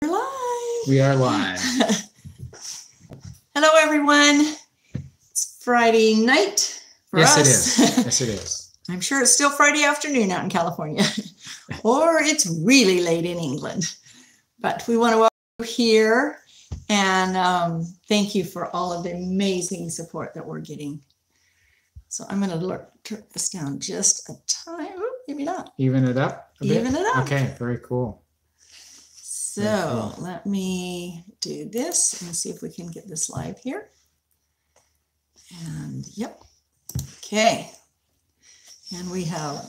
Live. We are live. Hello, everyone. It's Friday night for us. Yes, it is. Yes, it is. I'm sure it's still Friday afternoon out in California, or it's really late in England. But we want to welcome you here and thank you for all of the amazing support that we're getting. So I'm going to turn this down just a tiny, maybe not. Even it up a bit? Even it up. Okay, very cool. So let me do this and see if we can get this live here. And yep. Okay. And we have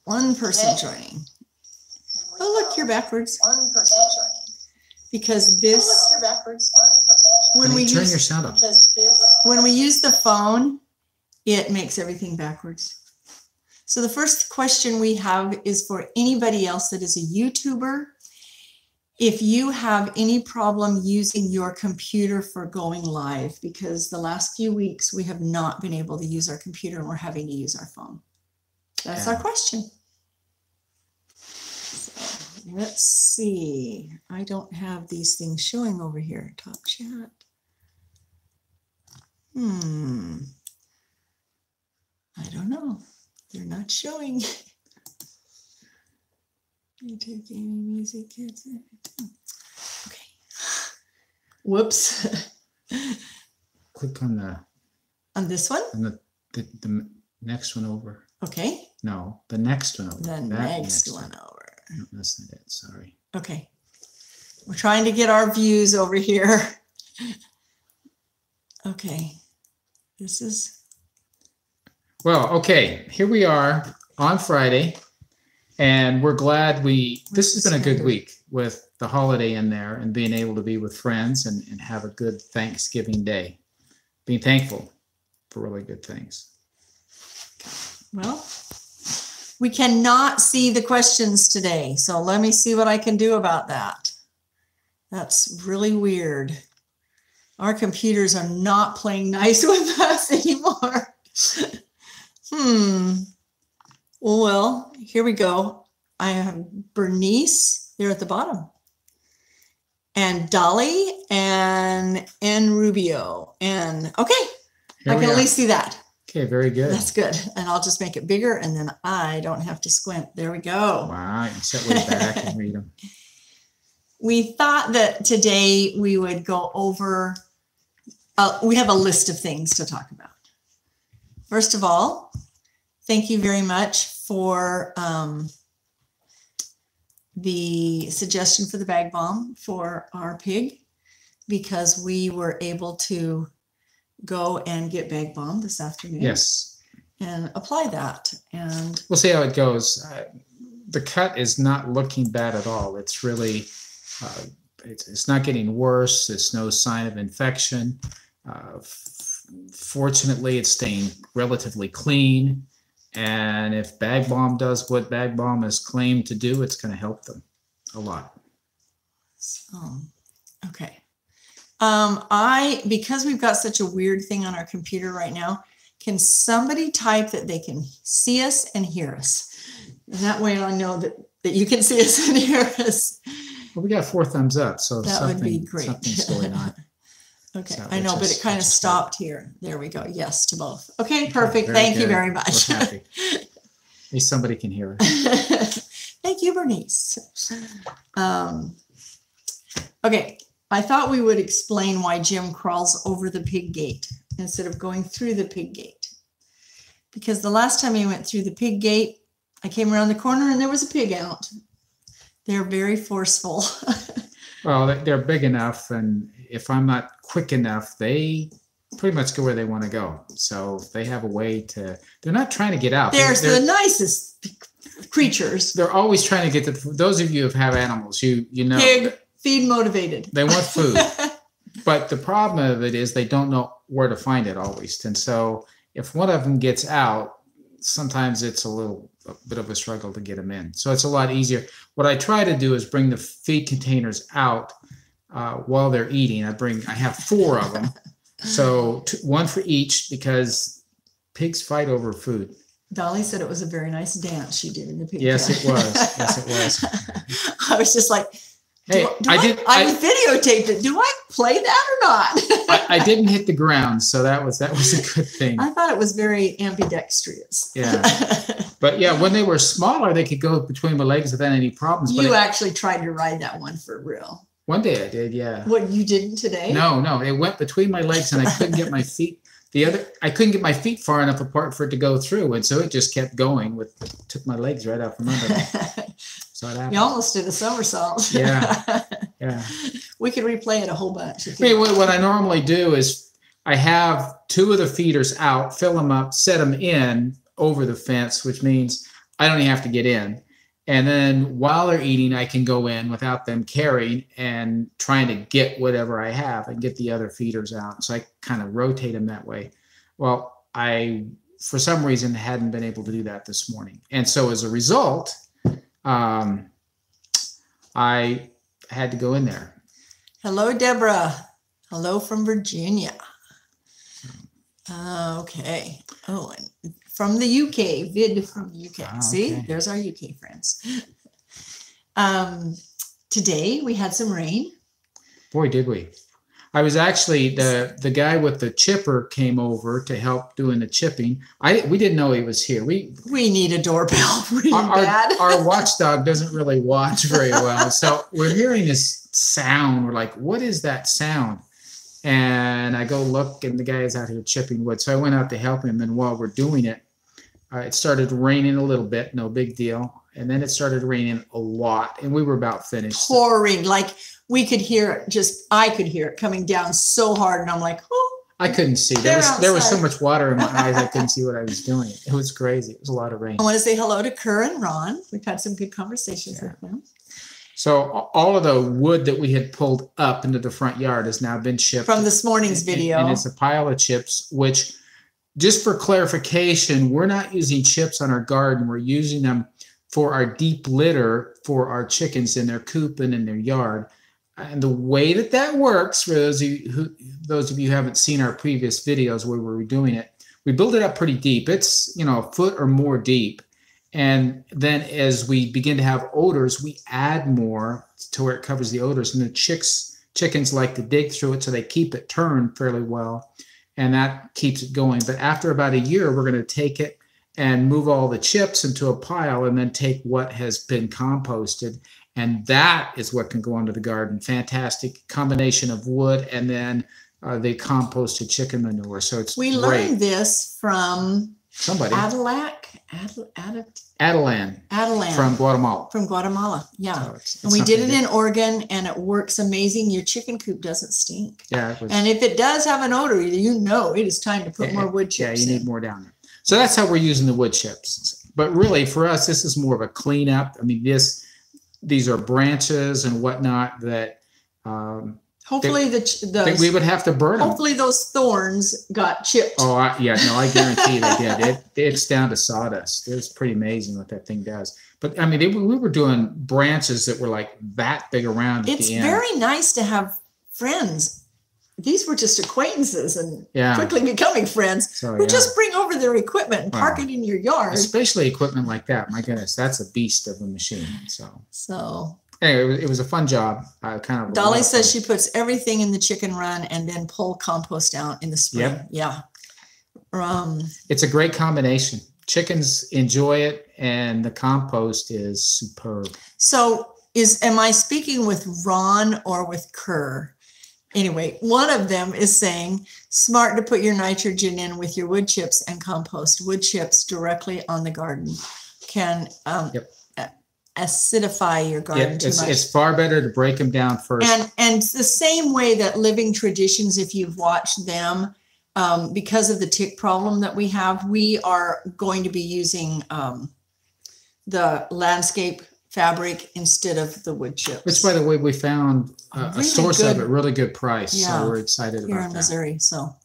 one person joining. Oh, look, you're backwards. One person joining. Because this, oh, look, you're backwards. When we turn your sound up. When we use the phone, it makes everything backwards. So the first question we have is for anybody else that is a YouTuber. If you have any problem using your computer for going live, because the last few weeks we have not been able to use our computer and we're having to use our phone. That's our question. So let's see. I don't have these things showing over here. Top chat. I don't know. They're not showing. YouTube gaming, music, kids. Okay. Whoops. Click on this one? On the next one over. Okay. No, the next one over. The next one over. No, that's not it. Sorry. Okay. We're trying to get our views over here. Okay. This is. Well, okay. Here we are on Friday. And we're glad this has been a good week with the holiday in there and being able to be with friends and have a good Thanksgiving day. Being thankful for really good things. Well, we cannot see the questions today. So let me see what I can do about that. That's really weird. Our computers are not playing nice with us anymore. Well, here we go. I have Bernice there at the bottom. And Dolly and Rubio. And okay, I can at least see that. Okay, very good. That's good. And I'll just make it bigger and then I don't have to squint. There we go. Wow, you can sit way back and read them. We thought that today we would go over, we have a list of things to talk about. First of all, thank you very much for the suggestion for the bag balm for our pig, because we were able to go and get bag balm this afternoon. Yes. And apply that. And we'll see how it goes. The cut is not looking bad at all. It's really, it's not getting worse. It's no sign of infection. Fortunately, it's staying relatively clean. And if bag balm does what bag balm is claimed to do, it's going to help them a lot. So, okay. Because we've got such a weird thing on our computer right now, can somebody type that they can see us and hear us? And that way I know that you can see us and hear us. Well, we got 4 thumbs up, so that would be great. Something's going on. Okay, I know, but it kind of stopped here. There we go. Yes to both. Okay, perfect. Thank you very much. We're happy. At least somebody can hear us. Thank you, Bernice. Okay, I thought we would explain why Jim crawls over the pig gate instead of going through the pig gate. Because the last time he went through the pig gate, I came around the corner and there was a pig out. They're very forceful. Well, they're big enough, and if I'm not quick enough, they pretty much go where they want to go. So they have a way to, they're not trying to get out. They're the nicest creatures. They're always trying to get to, those of you who have animals, you know. Pig, feed motivated. They want food. But the problem of it is they don't know where to find it always. And so if one of them gets out, sometimes it's a bit of a struggle to get them in. So it's a lot easier. What I try to do is bring the feed containers out while they're eating. I have 4 of them. So 1 for each, because pigs fight over food. Dolly said it was a very nice dance she did in the pig. Yes, it was. Yes, it was. I was just like, Hey, I videotaped it. Do I play that or not? I didn't hit the ground, so that was a good thing. I thought it was very ambidextrous. Yeah. But yeah, when they were smaller, they could go between my legs without any problems. You actually tried to ride that one for real. One day I did, yeah. What, you didn't today? No, it went between my legs and I couldn't get my feet. I couldn't get my feet far enough apart for it to go through, and so it just kept going. Took my legs right out from under me. So it happened. You almost did a somersault. Yeah. We could replay it a whole bunch. What I normally do is I have 2 of the feeders out, fill them up, set them in over the fence, which means I don't even have to get in. And then while they're eating, I can go in without them carrying and trying to get whatever I have and get the other feeders out. So I kind of rotate them that way. Well, I, for some reason, hadn't been able to do that this morning. And so as a result, I had to go in there. Hello, Deborah. Hello from Virginia. Okay. Oh, and from the UK, vid from the UK. Oh, See, okay. there's our UK friends. Today we had some rain. Boy, did we. I was actually, the guy with the chipper came over to help doing the chipping. We didn't know he was here. We need a doorbell really bad. Our watchdog doesn't really watch very well. So we're hearing this sound. We're like, what is that sound? And I go look, and the guy is out here chipping wood. So I went out to help him. And while we're doing it, it started raining a little bit, no big deal. And then it started raining a lot, and we were about finished. Pouring, like we could hear it, I could hear it coming down so hard. And I'm like, oh. I couldn't see. There was so much water in my eyes, I couldn't see what I was doing. It was crazy. It was a lot of rain. I want to say hello to Kerr and Ron. We've had some good conversations with them. So all of the wood that we had pulled up into the front yard has now been chipped. From this morning's video. And it's a pile of chips, which, just for clarification, we're not using chips on our garden. We're using them for our deep litter for our chickens in their coop and in their yard. And the way that works, for those of you who haven't seen our previous videos where we were doing it, we build it up pretty deep. It's, a foot or more deep. And then as we begin to have odors, we add more to where it covers the odors. And the chickens like to dig through it, so they keep it turned fairly well. And that keeps it going. But after about a year, we're going to take it and move all the chips into a pile and then take what has been composted. And that is what can go onto the garden. Fantastic combination of wood and then the composted chicken manure. So it's We learned this from somebody. Adelan. From Guatemala. From Guatemala, yeah. So it's and we did it in Oregon, and it works amazing. Your chicken coop doesn't stink. Yeah. And if it does have an odor, it is time to put more wood chips in. Yeah, you need more down there. So that's how we're using the wood chips. But really, for us, this is more of a cleanup. I mean, these are branches and whatnot that hopefully we would have to burn them. Hopefully those thorns got chipped. Oh, I guarantee they did. It's down to sawdust. It's pretty amazing what that thing does. But I mean, we were doing branches that were like that big around at the end. It's very nice to have friends. These were just acquaintances and quickly becoming friends who just bring over their equipment and park it in your yard. Especially equipment like that. My goodness, that's a beast of a machine. So anyway, it was a fun job. Dolly says she puts everything in the chicken run and then pull compost out in the spring. Yep. Yeah. It's a great combination. Chickens enjoy it, and the compost is superb. So am I speaking with Ron or with Kerr? Anyway, one of them is saying, smart to put your nitrogen in with your wood chips and compost. Wood chips directly on the garden can acidify your garden too much. It's far better to break them down first. And it's the same way that Living Traditions, if you've watched them, because of the tick problem that we have, we are going to be using the landscape fabric instead of the wood chips. Which, by the way, we found a source of it, really good price. Yeah, so we're excited about that. Here in Missouri, so.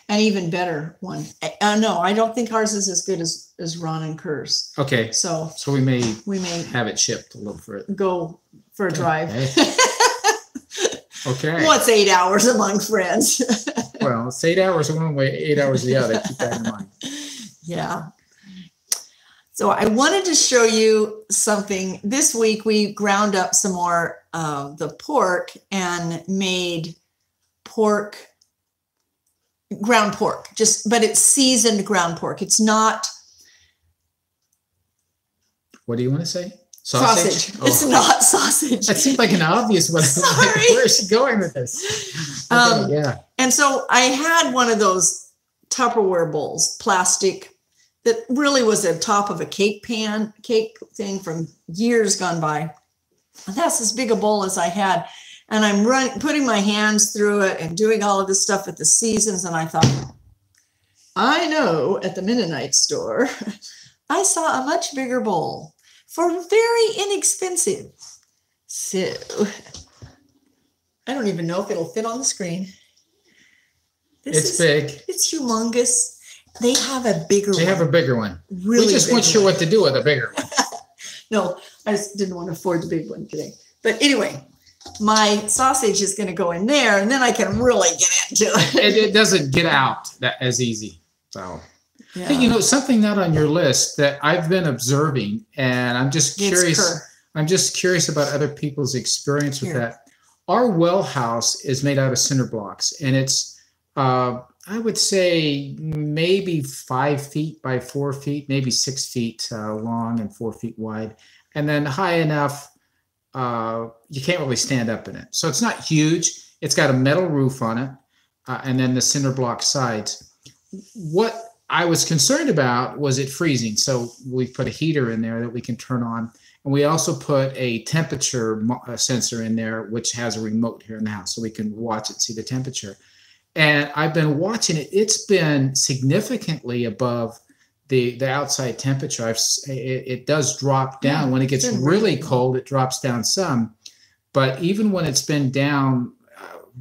An even better one. No, I don't think ours is as good as Ron and Kerr's. Okay. So we may have it shipped a little further. Go for a drive. Okay. What's 8 hours among friends? Well, it's 8 hours one way, 8 hours the other. Keep that in mind. Yeah. So I wanted to show you something. This week we ground up some more of the pork and made ground pork, but it's seasoned ground pork. It's not. What do you want to say? Sausage. Oh. It's not sausage. That seemed like an obvious one. Like, where is she going with this? Okay, yeah. And so I had one of those Tupperware bowls, plastic, that really was the top of a cake thing from years gone by. And that's as big a bowl as I had. And I'm putting my hands through it and doing all of this stuff at the seasons. And I thought, I know at the Mennonite store, I saw a much bigger bowl for very inexpensive. So I don't even know if it'll fit on the screen. It's big. It's humongous. They have a bigger one. They have a bigger one. Really we just weren't sure what to do with a bigger one. No, I just didn't want to afford the big one today. But anyway, my sausage is going to go in there, and then I can really get into it. It doesn't get out as easy. So, yeah. Hey, you know, something not on your list that I've been observing, and I'm just curious. I'm just curious about other people's experience with that. Our well house is made out of cinder blocks, and it's I would say maybe 5 feet by 4 feet, maybe 6 feet long and 4 feet wide, and then high enough you can't really stand up in it. So it's not huge. It's got a metal roof on it, and then the cinder block sides. What I was concerned about was it freezing, so we put a heater in there that we can turn on, and we also put a temperature sensor in there, which has a remote here in the house, so we can watch it, see the temperature. And I've been watching it. It's been significantly above the outside temperature. It does drop down. When it gets really cold, it drops down some. But even when it's been down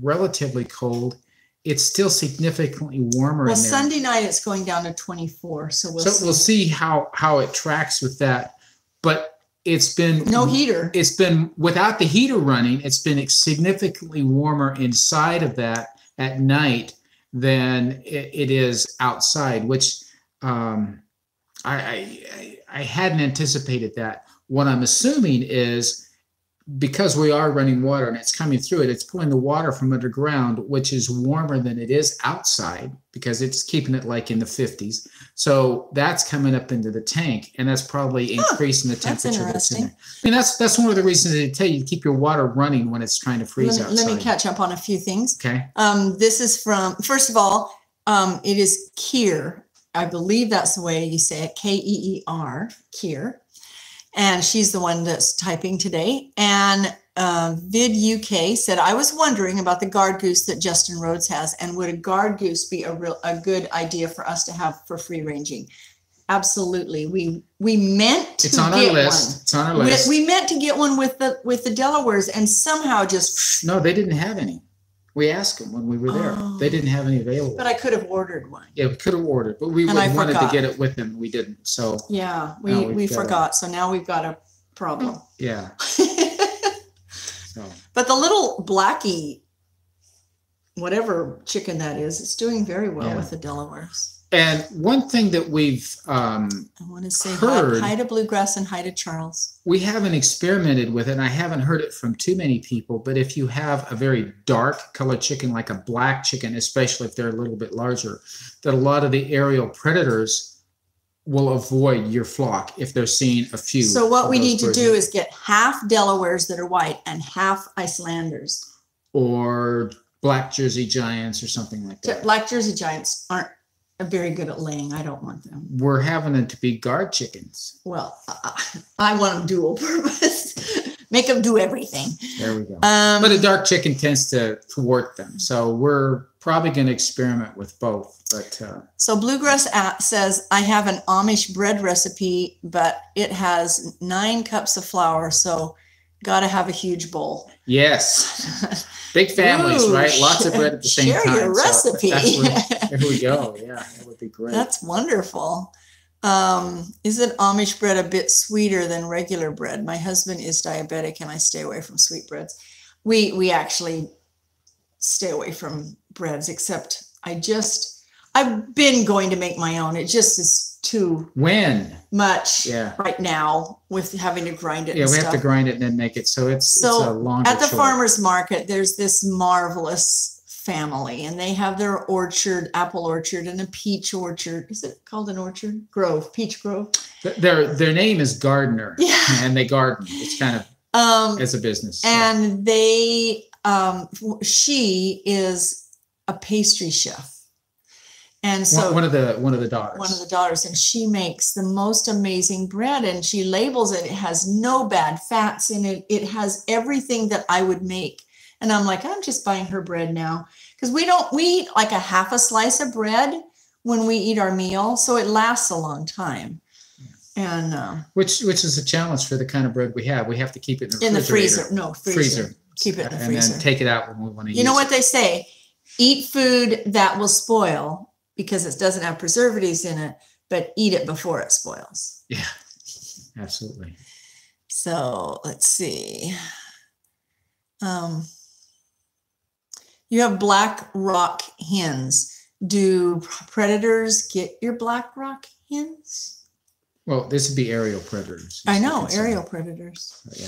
relatively cold, it's still significantly warmer in there. Well, Sunday night it's going down to 24. So we'll see how it tracks with that. But it's been no heater. It's been without the heater running. It's been significantly warmer inside of that at night than it is outside, which I hadn't anticipated that. What I'm assuming is because we are running water and it's coming through it, it's pulling the water from underground, which is warmer than it is outside because it's keeping it like in the 50s. So that's coming up into the tank, and that's probably increasing the temperature that's in there. I mean, that's one of the reasons they tell you to keep your water running when it's trying to freeze outside. Let me catch up on a few things. Okay. This is from, first of all, it is Keir. I believe that's the way you say it, K-E-E-R, Keir. And she's the one that's typing today. And Vid UK said, I was wondering about the guard goose that Justin Rhodes has, and would a guard goose be a good idea for us to have for free ranging? Absolutely. We meant to get one. It's on our list. We meant to get one with the Delawares, and somehow just no, they didn't have any. We asked them when we were there. They didn't have any available. But I could have ordered one. Yeah, we could have ordered, but we wanted to get it with them. We didn't. So yeah, we forgot. So now we've got a problem. Yeah. But the little blackie, whatever chicken that is, it's doing very well with the Delawares. And one thing that we've I want to say hi to Bluegrass and hi to Charles. We haven't experimented with it, and I haven't heard it from too many people, but if you have a very dark colored chicken, like a black chicken, especially if they're a little bit larger, that a lot of the aerial predators will avoid your flock if they're seeing a few. So what we need to do is get half Delawares that are white and half Icelanders. Or black Jersey Giants or something like that. Black Jersey Giants aren't very good at laying. I don't want them. We're having them to be guard chickens. Well, I want them dual purpose. Make them do everything. There we go. But a dark chicken tends to thwart them. So we're probably going to experiment with both. But so Bluegrass says, I have an Amish bread recipe, but it has 9 cups of flour. So got to have a huge bowl. Yes. Big families, right? Lots of bread at the same time. Share your recipe. There we go. Yeah, that would be great. That's wonderful. Isn't Amish bread a bit sweeter than regular bread? My husband is diabetic and I stay away from sweet breads. We actually stay away from breads, except I I've been going to make my own. It just is too much right now with having to grind it. Yeah, we have to grind it and then make it. So it's a longer at the chore. farmer's market, there's this marvelous family, and they have their orchard, apple orchard, and a peach orchard. Is it called an orchard? Grove, peach grove. Their name is Gardener. Yeah. And they garden. It's kind of as a business. And they, she is a pastry chef. And so one of the daughters. One of the daughters, and she makes the most amazing bread, and she labels it. It has no bad fats in it. It has everything that I would make. And I'm like, I'm just buying her bread now, because we eat like a half a slice of bread when we eat our meal, so it lasts a long time. And which is a challenge for the kind of bread we have. We have to keep it in the freezer. No, freezer. Keep it in the freezer. And then take it out when we want to use it. You know what they say? Eat food that will spoil, because it doesn't have preservatives in it, but eat it before it spoils. Yeah, absolutely. So let's see. You have black rock hens. Do predators get your black rock hens? Well, this would be aerial predators. I know, aerial predators. Yeah.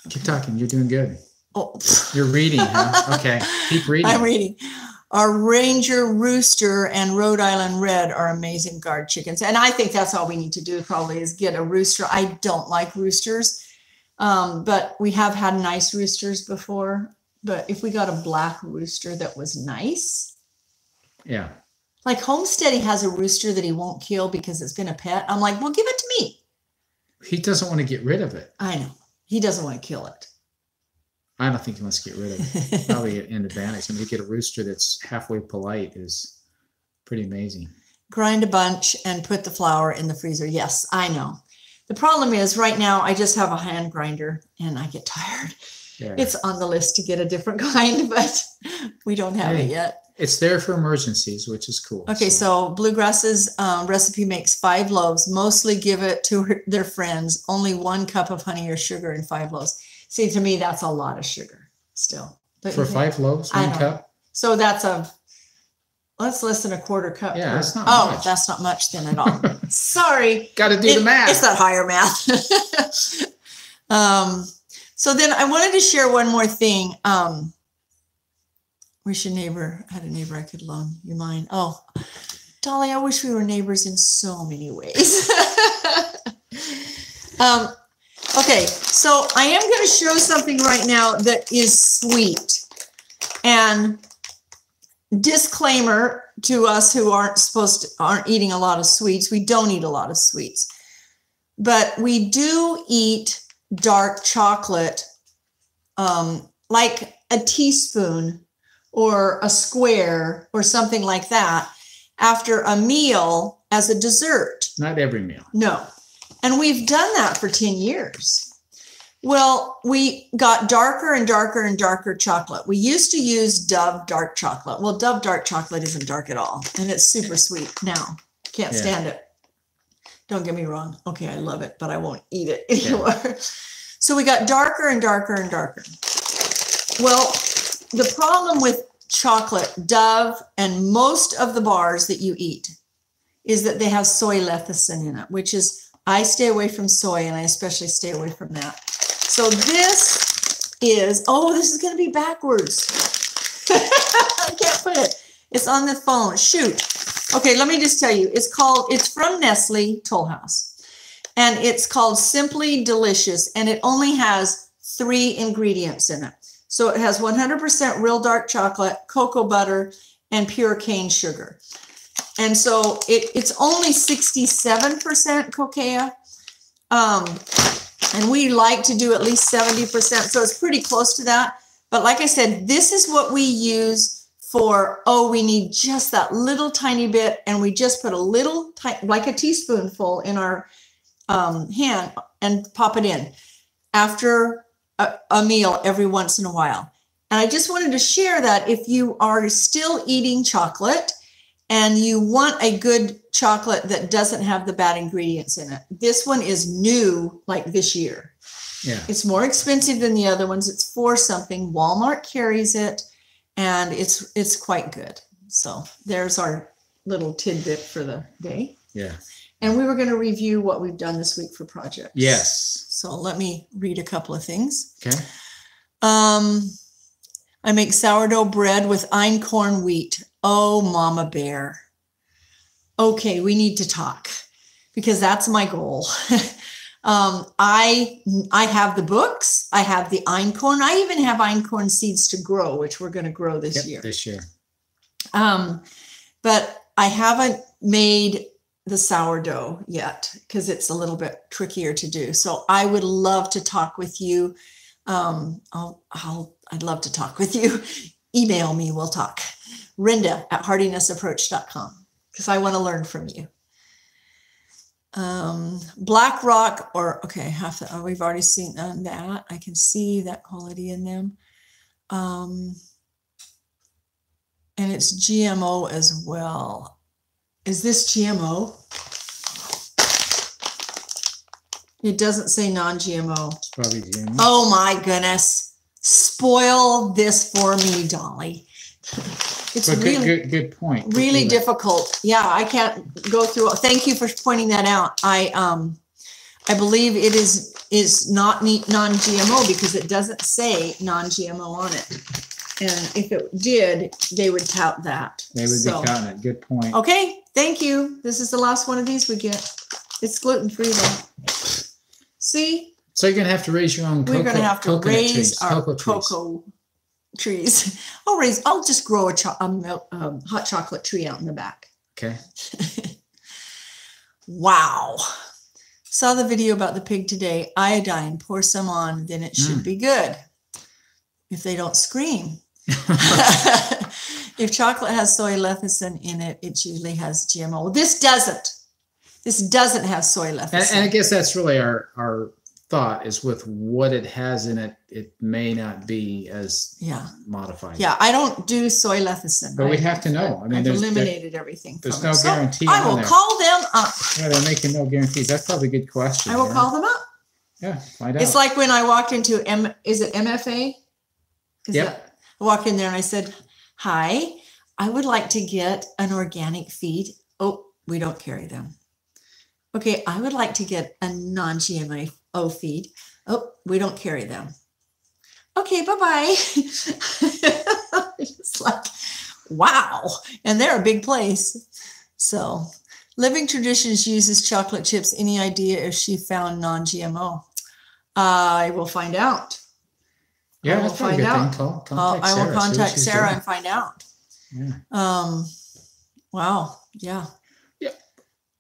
Keep talking. You're doing good. Oh, you're reading, huh? Okay, keep reading. I'm reading. Our Ranger Rooster and Rhode Island Red are amazing guard chickens. And I think that's all we need to do probably is get a rooster. I don't like roosters, but we have had nice roosters before. But if we got a black rooster that was nice. Yeah. Like Homesteady has a rooster that he won't kill because it's been a pet. I'm like, well, give it to me. He doesn't want to get rid of it. I know. He doesn't want to kill it. I don't think he wants to get rid of it. Probably an advantage. I mean, to get a rooster that's halfway polite is pretty amazing. Grind a bunch and put the flour in the freezer. Yes, I know. The problem is right now I just have a hand grinder and I get tired. Yeah. It's on the list to get a different kind, but we don't have it yet. It's there for emergencies, which is cool. Okay, so Bluegrass's recipe makes 5 loaves. Mostly give it to their friends. Only 1 cup of honey or sugar in 5 loaves. See, to me, that's a lot of sugar still. For 5 loaves, 1 cup? So that's that's less than a quarter cup. Yeah, that's not much. Oh, that's not much then at all. Sorry. Got to do the math. It's that higher math. So then I wanted to share one more thing. Wish a neighbor had a neighbor I could loan you mine. Oh, Dolly, I wish we were neighbors in so many ways. Okay, so I am going to show something right now that is sweet. And disclaimer to us who aren't eating a lot of sweets. We don't eat a lot of sweets. But we do eat dark chocolate, like a teaspoon or a square or something like that after a meal as a dessert. Not every meal. No. And we've done that for 10 years. Well, we got darker and darker and darker chocolate. We used to use Dove dark chocolate. Well, Dove dark chocolate isn't dark at all. And it's super sweet now. Can't stand it. Don't get me wrong. Okay, I love it, but I won't eat it anymore. Yeah. So we got darker and darker and darker. Well, the problem with chocolate, Dove, and most of the bars that you eat is that they have soy lecithin in it, which is, I stay away from soy, and I especially stay away from that. So this is, this is going to be backwards. I can't put it. It's on the phone. Shoot. Okay, let me just tell you. It's from Nestle Toll House. And it's called Simply Delicious. And it only has 3 ingredients in it. So it has 100% real dark chocolate, cocoa butter, and pure cane sugar. And so it's only 67% cocoa. And we like to do at least 70%. So it's pretty close to that. But like I said, this is what we use for, we need just that little tiny bit. And we just put a little, like a teaspoonful in our hand and pop it in after a meal every once in a while. And I just wanted to share that if you are still eating chocolate and you want a good chocolate that doesn't have the bad ingredients in it, this one is new, like this year. Yeah. It's more expensive than the other ones. It's $4 something. Walmart carries it, and it's quite good. So there's our little tidbit for the day. Yeah. And we were going to review what we've done this week for projects. Yes. So let me read a couple of things. Okay. I make sourdough bread with einkorn wheat. Oh, Mama Bear. Okay, we need to talk because that's my goal. I have the books. I have the einkorn. I even have einkorn seeds to grow, which we're going to grow this year. This year. But I haven't made the sourdough yet because it's a little bit trickier to do. So I would love to talk with you. I'd love to talk with you. Email me. We'll talk. Rinda@heartinessapproach.com because I want to learn from you. Black rock okay, we've already seen that. I can see that quality in them. And it's GMO as well. Is this GMO? It doesn't say non-GMO. It's probably GMO. Oh my goodness. Spoil this for me, Dolly. It's but really good point. Really difficult. Yeah, I can't go through. Thank you for pointing that out. I believe it is not non-GMO because it doesn't say non-GMO on it. And if it did, they would tout that. They would be touting it. Good point. Okay, thank you. This is the last one of these we get. It's gluten-free though. See? So you're going to have to raise your own We're going to have to raise trees, our cocoa trees. I'll just grow a hot chocolate tree out in the back. Okay. Wow. Saw the video about the pig today. Iodine, pour some on, then it should be good. If they don't scream. If chocolate has soy lecithin in it, it usually has GMO. Well, this doesn't. This doesn't have soy lecithin. And I guess that's really our thought is with what it has in it, it may not be as modified. Yeah, I don't do soy lecithin. But we have to know. I mean, I've eliminated everything. There's no guarantee. I will call them up. Yeah, they're making no guarantees. That's probably a good question. I will call them up. Yeah, find out. It's like when I walked into is it MFA? Yep. I walked in there and I said, "Hi, I would like to get an organic feed." Oh, we don't carry them. Okay, I would like to get a non-GMO feed. Oh, we don't carry them. Okay, bye-bye. It's like, wow. And they're a big place. So Living Traditions uses chocolate chips. Any idea if she found non-GMO? I will find out. Yeah, I will find out. I will contact Sarah and find out. Yeah. Wow. Yeah. Yeah.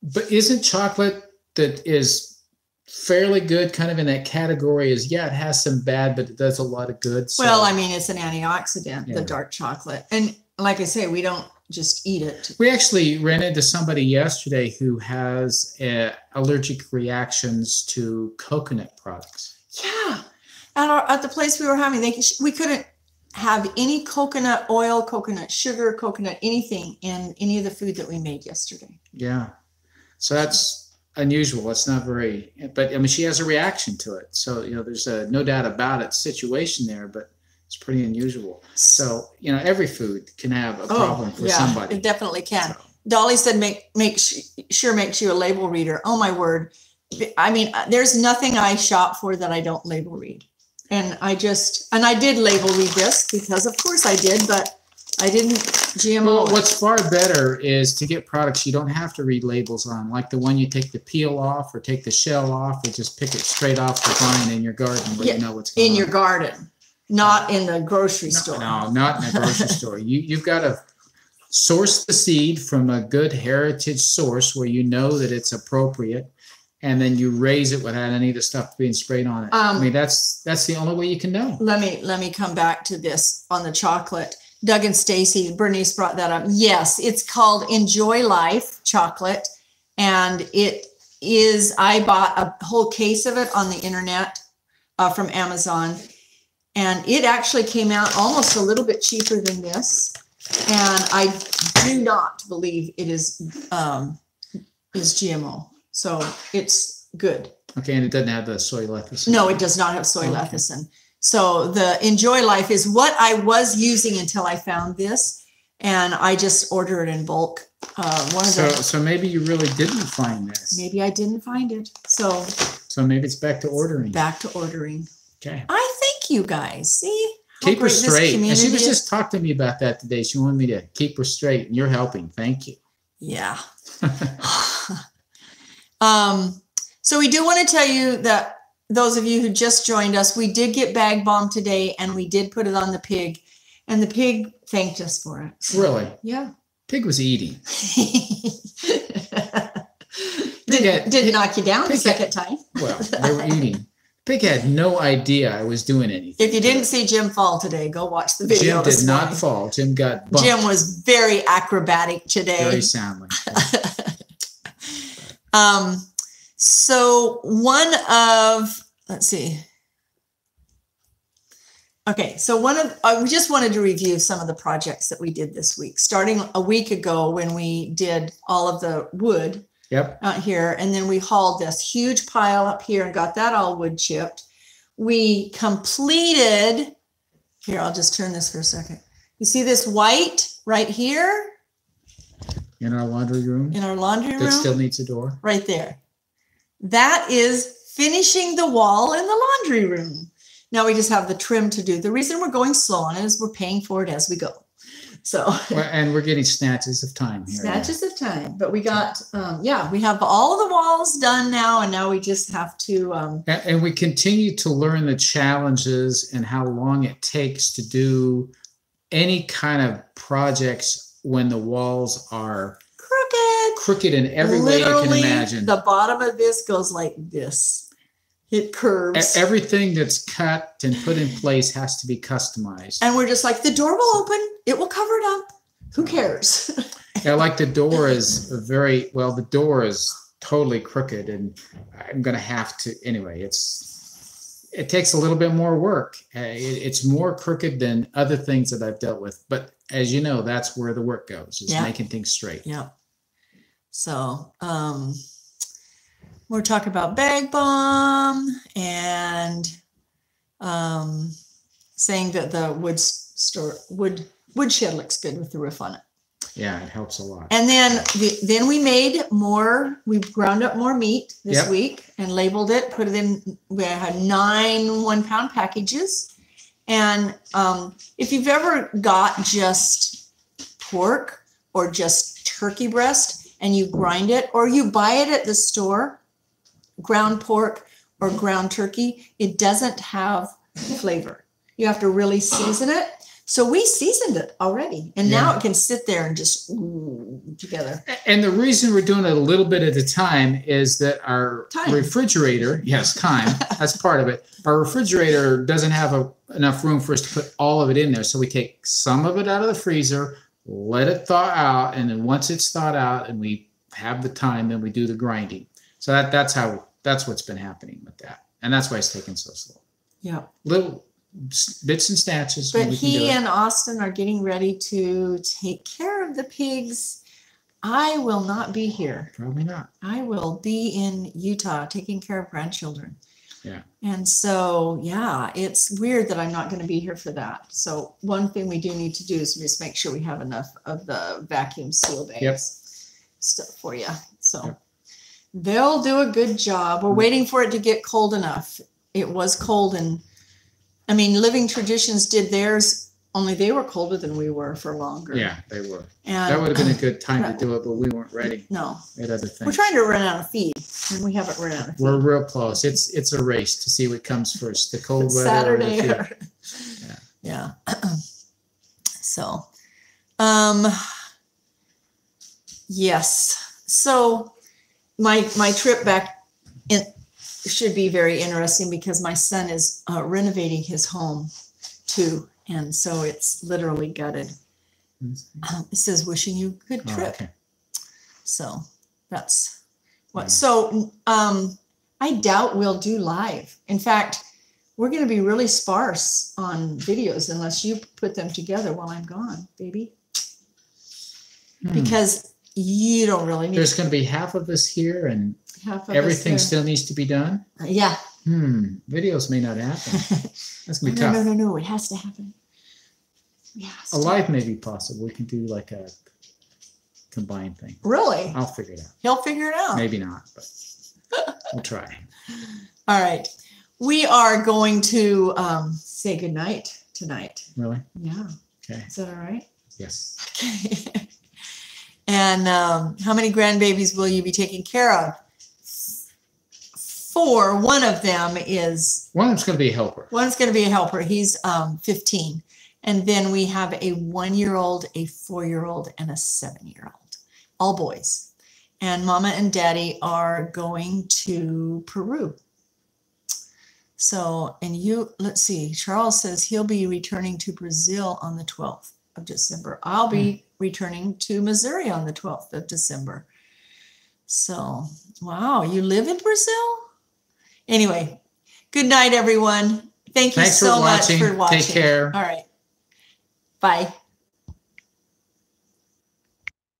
But isn't chocolate that is fairly good kind of in that category it has some bad, but it does a lot of good? So. Well, I mean, it's an antioxidant, the dark chocolate. And like I say, we don't just eat it. We actually ran into somebody yesterday who has allergic reactions to coconut products. Yeah. At the place we were having, we couldn't have any coconut oil, coconut sugar, coconut anything in any of the food that we made yesterday. Yeah. So that's unusual. It's not very, but I mean, she has a reaction to it. So, there's no doubt about it situation there, but it's pretty unusual. So, every food can have a problem for somebody. It definitely can. So. Dolly said, make sure makes you a label reader. Oh my word. I mean, there's nothing I shop for that I don't label read. And I did label read this because of course I did, but I didn't GMO. Well, what's far better is to get products you don't have to read labels on, like the one you take the peel off or take the shell off or just pick it straight off the vine in your garden where you know what's going on. In your garden, not in the grocery store. No, not in the grocery store. You've got to source the seed from a good heritage source where you know that it's appropriate. And then you raise it without any of the stuff being sprayed on it. I mean, that's the only way you can know. Let me come back to this on the chocolate. Doug and Stacy, Bernice brought that up. Yes, it's called Enjoy Life chocolate. And it is, I bought a whole case of it on the internet from Amazon. And it actually came out almost a little bit cheaper than this. And I do not believe it is GMO. So it's good. Okay, and it doesn't have the soy lecithin. No, it does not have soy lecithin. So the Enjoy Life is what I was using until I found this. And I just order it in bulk. So maybe you really didn't find this. Maybe I didn't find it. So maybe it's back to ordering. Back to ordering. Okay. I thank you guys. See? Keep her straight. And she was just talking to me about that today. She wanted me to keep her straight, and you're helping. Thank you. Yeah. So we do want to tell you that those of you who just joined us, we did get bag bomb today, and we did put it on the pig, and the pig thanked us for it. So, really? Yeah. Pig was eating. Didn't knock you down the second time. Well, they were eating. Pig had no idea I was doing anything. If you didn't see Jim fall today, go watch the video. Jim did not fall. Jim got bumped. Jim was very acrobatic today. Very soundly. So one of, let's see. Okay, so we just wanted to review some of the projects that we did this week, starting a week ago when we did all of the wood. Yep. Out here, and then we hauled this huge pile up here and got that all wood chipped. We completed, here, I'll just turn this for a second. You see this white right here? In our laundry room? In our laundry room? That still needs a door? Right there. That is finishing the wall in the laundry room. Now we just have the trim to do. The reason we're going slow on it is we're paying for it as we go. So, and we're getting snatches of time here. Snatches of time, but we got, we have all the walls done now, and now we just have to. And we continue to learn the challenges and how long it takes to do any kind of projects when the walls are crooked in every way you can imagine. The bottom of this goes like this. It curves. Everything that's cut and put in place has to be customized. And we're just like, the door will open. It will cover it up. Who cares? Yeah, like the door is the door is totally crooked, and I'm going to have to, anyway, it takes a little bit more work. It's more crooked than other things that I've dealt with. But as you know, that's where the work goes, is making things straight. Yeah. So, we're talking about bag bomb and saying that the wood shed looks good with the roof on it. Yeah, it helps a lot. And then we made more. We ground up more meat this week and labeled it. Put it in. We had 9 1-pound packages. And if you've ever got just pork or just turkey breast and you grind it, or you buy it at the store, ground pork or ground turkey, it doesn't have flavor. You have to really season it. So we seasoned it already, and now it can sit there and just together. And the reason we're doing it a little bit at a time is that our refrigerator, time, that's part of it. Our refrigerator doesn't have enough room for us to put all of it in there. So we take some of it out of the freezer, let it thaw out, and then once it's thawed out and we have the time, then we do the grinding. So that's what's been happening with that. And that's why it's taking so slow. Yeah. Little bits and snatches. But he and Austin are getting ready to take care of the pigs. I will not be here. Probably not. I will be in Utah taking care of grandchildren. Yeah. And so, it's weird that I'm not going to be here for that. So one thing we do need to do is just make sure we have enough of the vacuum seal bags stuff for you. So they'll do a good job. We're waiting for it to get cold enough. It was cold, and I mean, Living Traditions did theirs, only they were colder than we were for longer. Yeah, they were. And that would have been a good time to do it, but we weren't ready. No. We had other things. We're trying to run out of feed, and we haven't run out of feed. We're real close. It's a race to see what comes first, the cold weather Saturday. or the feed. Yeah. So, yes. So my trip back should be very interesting because my son is renovating his home too, and so it's literally gutted. It says wishing you a good trip. Okay. So that's what. So I doubt we'll do live. In fact, we're going to be really sparse on videos unless you put them together while I'm gone, baby. Because you don't really need. There's going to be half of us here and everything still needs to be done? Yeah. Videos may not happen. That's going to be tough. No. It has to happen. Yes. Alive may be possible. We can do like a combined thing. Really? I'll figure it out. He'll figure it out. Maybe not, but we'll try. All right. We are going to say goodnight tonight. Really? Yeah. Okay. Is that all right? Yes. Okay. And how many grandbabies will you be taking care of? 4. One of them is... One of them's going to be a helper. One's going to be a helper. He's 15. And then we have a 1-year-old, a 4-year-old, and a 7-year-old. All boys. And Mama and Daddy are going to Peru. So, and you, let's see, Charles says he'll be returning to Brazil on the 12th of December. I'll be returning to Missouri on the 12th of December. So, wow, you live in Brazil? Anyway, good night, everyone. Thank you so much for watching. Take care. All right. Bye.